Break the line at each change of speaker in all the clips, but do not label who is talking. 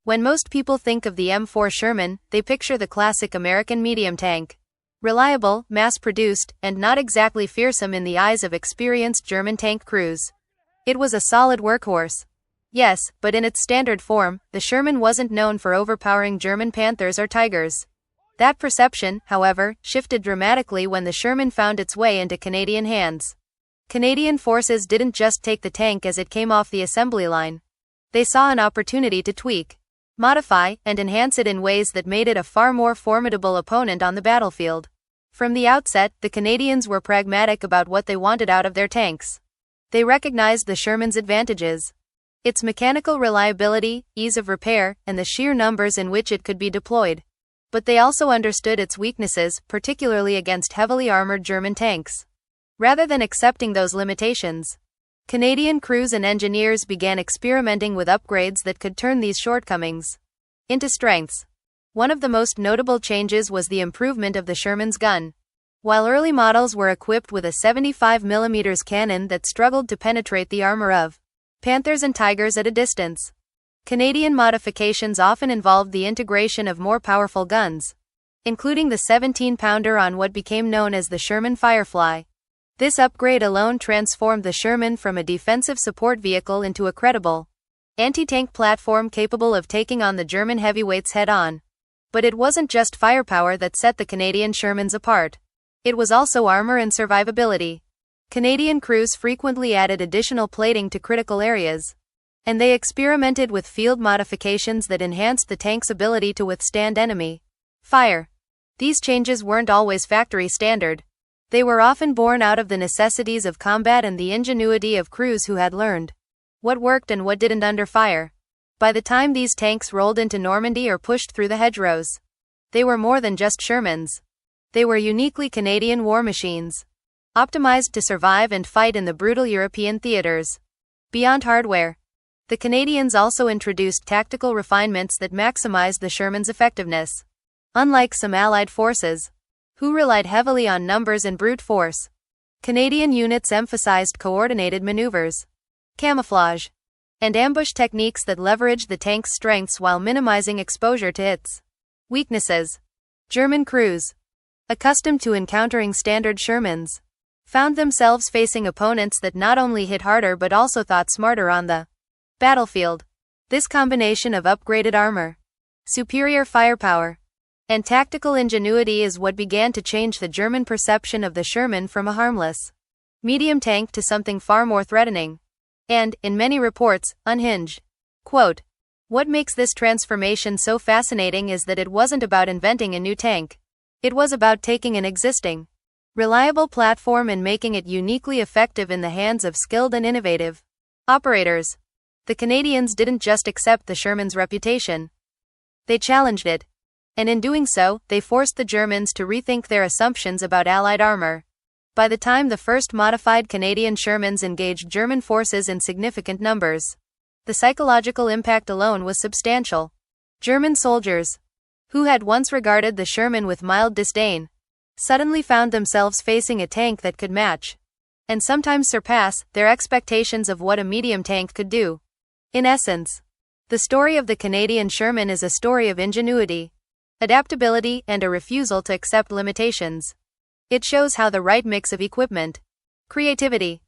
When most people think of the M4 Sherman, they picture the classic American medium tank. Reliable, mass-produced, and not exactly fearsome in the eyes of experienced German tank crews. It was a solid workhorse. Yes, but in its standard form, the Sherman wasn't known for overpowering German Panthers or Tigers. That perception, however, shifted dramatically when the Sherman found its way into Canadian hands. Canadian forces didn't just take the tank as it came off the assembly line. They saw an opportunity to tweak, modify, and enhance it in ways that made it a far more formidable opponent on the battlefield. From the outset, the Canadians were pragmatic about what they wanted out of their tanks. They recognized the Sherman's advantages: its mechanical reliability, ease of repair, and the sheer numbers in which it could be deployed. But they also understood its weaknesses, particularly against heavily armored German tanks. Rather than accepting those limitations, Canadian crews and engineers began experimenting with upgrades that could turn these shortcomings into strengths. One of the most notable changes was the improvement of the Sherman's gun. While early models were equipped with a 75mm cannon that struggled to penetrate the armor of Panthers and Tigers at a distance, Canadian modifications often involved the integration of more powerful guns, including the 17-pounder on what became known as the Sherman Firefly. This upgrade alone transformed the Sherman from a defensive support vehicle into a credible anti-tank platform capable of taking on the German heavyweights head-on. But it wasn't just firepower that set the Canadian Shermans apart. It was also armor and survivability. Canadian crews frequently added additional plating to critical areas, and they experimented with field modifications that enhanced the tank's ability to withstand enemy fire. These changes weren't always factory standard. They were often born out of the necessities of combat and the ingenuity of crews who had learned what worked and what didn't under fire. By the time these tanks rolled into Normandy or pushed through the hedgerows, they were more than just Shermans. They were uniquely Canadian war machines, optimized to survive and fight in the brutal European theaters. Beyond hardware, the Canadians also introduced tactical refinements that maximized the Sherman's effectiveness. Unlike some Allied forces, who relied heavily on numbers and brute force, Canadian units emphasized coordinated maneuvers, camouflage, and ambush techniques that leveraged the tank's strengths while minimizing exposure to its weaknesses. German crews, accustomed to encountering standard Shermans, found themselves facing opponents that not only hit harder but also thought smarter on the battlefield. This combination of upgraded armor, superior firepower, and tactical ingenuity is what began to change the German perception of the Sherman from a harmless medium tank to something far more threatening. And, in many reports, Unhinged quote, "What makes this transformation so fascinating is that it wasn't about inventing a new tank. It was about taking an existing, reliable platform and making it uniquely effective in the hands of skilled and innovative operators." The Canadians didn't just accept the Sherman's reputation. They challenged it. And in doing so, they forced the Germans to rethink their assumptions about Allied armor. By the time the first modified Canadian Shermans engaged German forces in significant numbers, the psychological impact alone was substantial. German soldiers, who had once regarded the Sherman with mild disdain, suddenly found themselves facing a tank that could match, and sometimes surpass, their expectations of what a medium tank could do. In essence, the story of the Canadian Sherman is a story of ingenuity, adaptability, and a refusal to accept limitations. It shows how the right mix of equipment, creativity,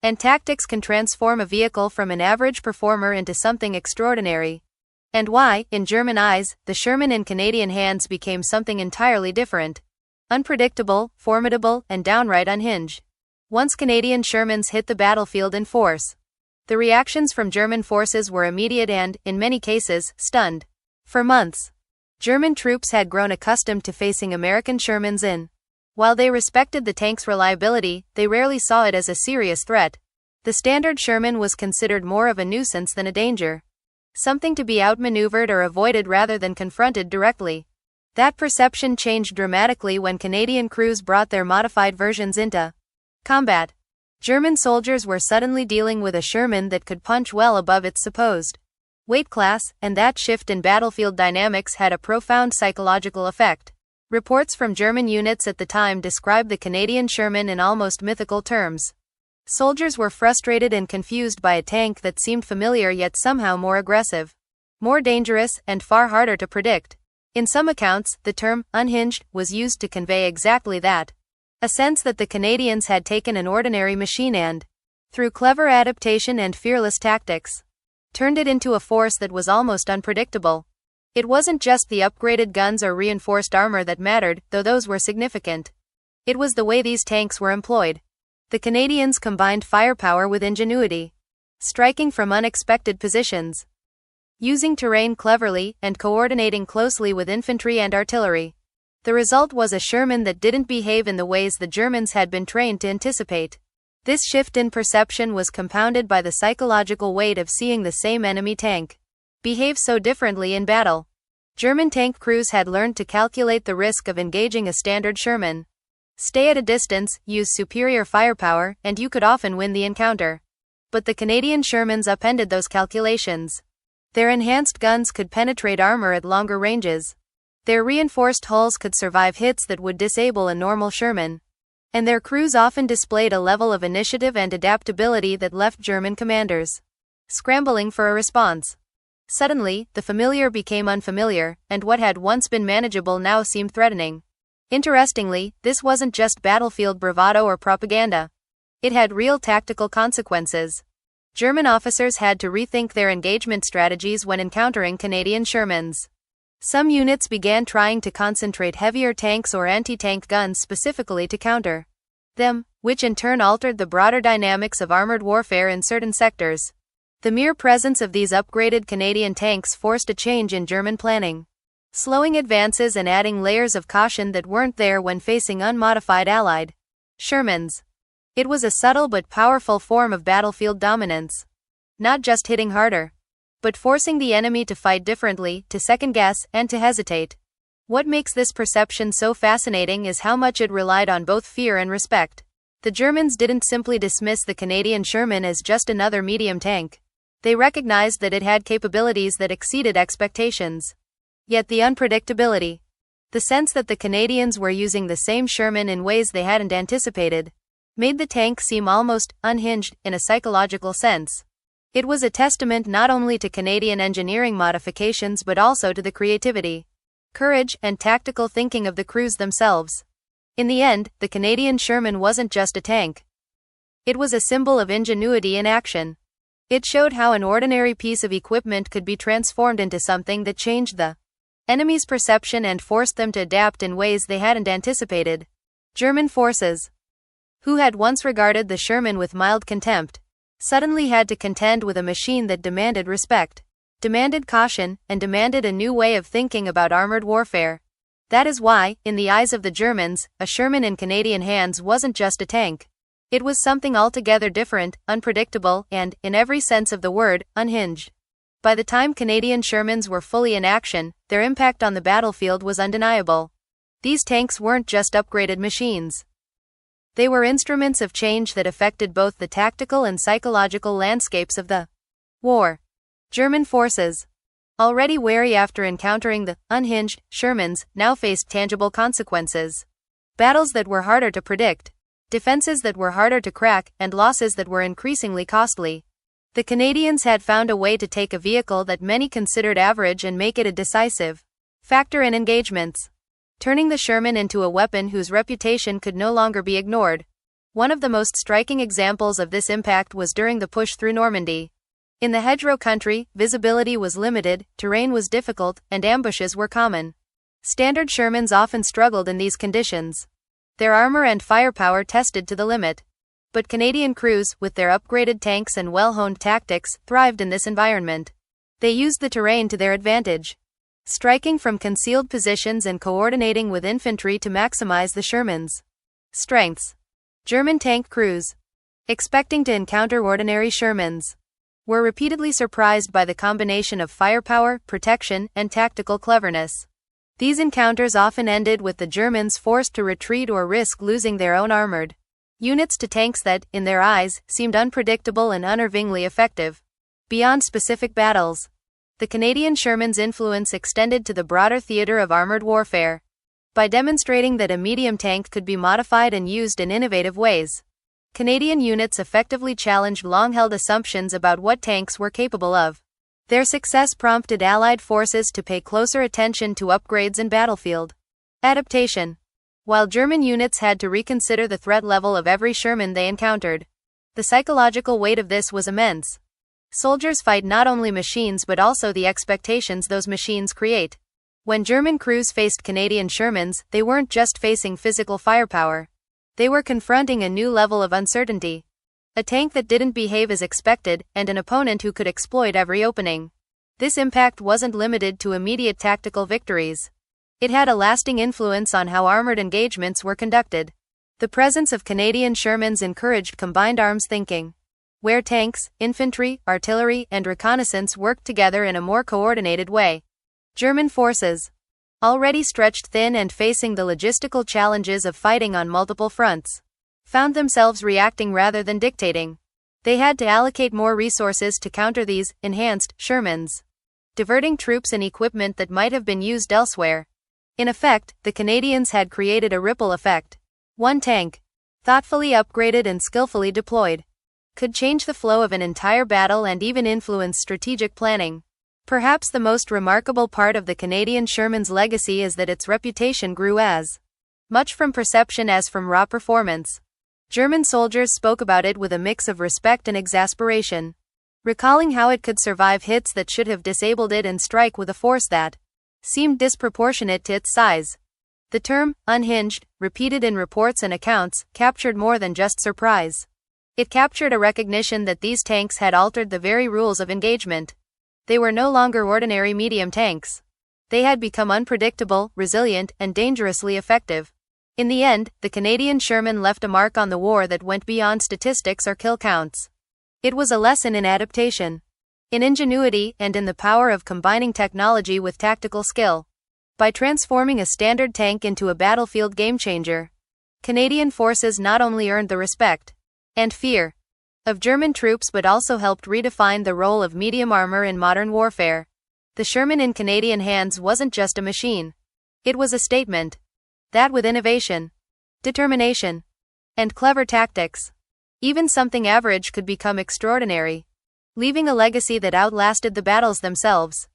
and tactics can transform a vehicle from an average performer into something extraordinary. And why, in German eyes, the Sherman in Canadian hands became something entirely different. Unpredictable, formidable, and downright unhinged. Once Canadian Shermans hit the battlefield in force, the reactions from German forces were immediate and, in many cases, stunned. For months, German troops had grown accustomed to facing American Shermans in. While they respected the tank's reliability, they rarely saw it as a serious threat. The standard Sherman was considered more of a nuisance than a danger, something to be outmaneuvered or avoided rather than confronted directly. That perception changed dramatically when Canadian crews brought their modified versions into combat. German soldiers were suddenly dealing with a Sherman that could punch well above its supposed weight class, and that shift in battlefield dynamics had a profound psychological effect. Reports from German units at the time described the Canadian Sherman in almost mythical terms. Soldiers were frustrated and confused by a tank that seemed familiar yet somehow more aggressive. more dangerous, and far harder to predict. In some accounts, the term unhinged was used to convey exactly that. A sense that the Canadians had taken an ordinary machine and, through clever adaptation and fearless tactics, turned it into a force that was almost unpredictable. It wasn't just the upgraded guns or reinforced armor that mattered, though those were significant. It was the way these tanks were employed. The Canadians combined firepower with ingenuity, striking from unexpected positions, using terrain cleverly, and coordinating closely with infantry and artillery. The result was a Sherman that didn't behave in the ways the Germans had been trained to anticipate. This shift in perception was compounded by the psychological weight of seeing the same enemy tank behave so differently in battle. German tank crews had learned to calculate the risk of engaging a standard Sherman. Stay at a distance, use superior firepower, and you could often win the encounter. But the Canadian Shermans upended those calculations. Their enhanced guns could penetrate armor at longer ranges. Their reinforced hulls could survive hits that would disable a normal Sherman. And their crews often displayed a level of initiative and adaptability that left German commanders scrambling for a response. Suddenly, the familiar became unfamiliar, and what had once been manageable now seemed threatening. Interestingly, this wasn't just battlefield bravado or propaganda. It had real tactical consequences. German officers had to rethink their engagement strategies when encountering Canadian Shermans. Some units began trying to concentrate heavier tanks or anti-tank guns specifically to counter them, which in turn altered the broader dynamics of armored warfare in certain sectors. The mere presence of these upgraded Canadian tanks forced a change in German planning, slowing advances and adding layers of caution that weren't there when facing unmodified Allied Shermans. It was a subtle but powerful form of battlefield dominance. Not just hitting harder, but forcing the enemy to fight differently, to second-guess, and to hesitate. What makes this perception so fascinating is how much it relied on both fear and respect. The Germans didn't simply dismiss the Canadian Sherman as just another medium tank. They recognized that it had capabilities that exceeded expectations. Yet the unpredictability, the sense that the Canadians were using the same Sherman in ways they hadn't anticipated, made the tank seem almost unhinged in a psychological sense. It was a testament not only to Canadian engineering modifications but also to the creativity, courage, and tactical thinking of the crews themselves. In the end, the Canadian Sherman wasn't just a tank. It was a symbol of ingenuity in action. It showed how an ordinary piece of equipment could be transformed into something that changed the enemy's perception and forced them to adapt in ways they hadn't anticipated. German forces, who had once regarded the Sherman with mild contempt, suddenly had to contend with a machine that demanded respect, demanded caution, and demanded a new way of thinking about armored warfare. That is why, in the eyes of the Germans, a Sherman in Canadian hands wasn't just a tank. It was something altogether different, unpredictable, and, in every sense of the word, unhinged. By the time Canadian Shermans were fully in action, their impact on the battlefield was undeniable. These tanks weren't just upgraded machines. They were instruments of change that affected both the tactical and psychological landscapes of the war. German forces, already wary after encountering the unhinged Shermans, now faced tangible consequences. Battles that were harder to predict, defenses that were harder to crack, and losses that were increasingly costly. The Canadians had found a way to take a vehicle that many considered average and make it a decisive factor in engagements, turning the Sherman into a weapon whose reputation could no longer be ignored. One of the most striking examples of this impact was during the push through Normandy. In the hedgerow country, visibility was limited, terrain was difficult, and ambushes were common. Standard Shermans often struggled in these conditions, their armor and firepower tested to the limit. But Canadian crews, with their upgraded tanks and well-honed tactics, thrived in this environment. They used the terrain to their advantage, striking from concealed positions and coordinating with infantry to maximize the Sherman's strengths. German tank crews, expecting to encounter ordinary Shermans, were repeatedly surprised by the combination of firepower, protection, and tactical cleverness. These encounters often ended with the Germans forced to retreat or risk losing their own armored units to tanks that, in their eyes, seemed unpredictable and unnervingly effective. Beyond specific battles, the Canadian Sherman's influence extended to the broader theater of armored warfare. By demonstrating that a medium tank could be modified and used in innovative ways, Canadian units effectively challenged long-held assumptions about what tanks were capable of. Their success prompted Allied forces to pay closer attention to upgrades and battlefield adaptation. While German units had to reconsider the threat level of every Sherman they encountered, the psychological weight of this was immense. Soldiers fight not only machines but also the expectations those machines create. When German crews faced Canadian Shermans, they weren't just facing physical firepower. They were confronting a new level of uncertainty. A tank that didn't behave as expected, and an opponent who could exploit every opening. This impact wasn't limited to immediate tactical victories. It had a lasting influence on how armored engagements were conducted. The presence of Canadian Shermans encouraged combined arms thinking, where tanks, infantry, artillery, and reconnaissance worked together in a more coordinated way. German forces, already stretched thin and facing the logistical challenges of fighting on multiple fronts, found themselves reacting rather than dictating. They had to allocate more resources to counter these enhanced Shermans, diverting troops and equipment that might have been used elsewhere. In effect, the Canadians had created a ripple effect. One tank, thoughtfully upgraded and skillfully deployed, could change the flow of an entire battle and even influence strategic planning. Perhaps the most remarkable part of the Canadian Sherman's legacy is that its reputation grew as much from perception as from raw performance. German soldiers spoke about it with a mix of respect and exasperation, recalling how it could survive hits that should have disabled it and strike with a force that seemed disproportionate to its size. The term, unhinged, repeated in reports and accounts, captured more than just surprise. It captured a recognition that these tanks had altered the very rules of engagement. They were no longer ordinary medium tanks. They had become unpredictable, resilient, and dangerously effective. In the end, the Canadian Sherman left a mark on the war that went beyond statistics or kill counts. It was a lesson in adaptation, in ingenuity, and in the power of combining technology with tactical skill. By transforming a standard tank into a battlefield game-changer, Canadian forces not only earned the respect and fear of German troops but also helped redefine the role of medium armor in modern warfare. The Sherman in Canadian hands wasn't just a machine. It was a statement that with innovation, determination, and clever tactics, even something average could become extraordinary, leaving a legacy that outlasted the battles themselves.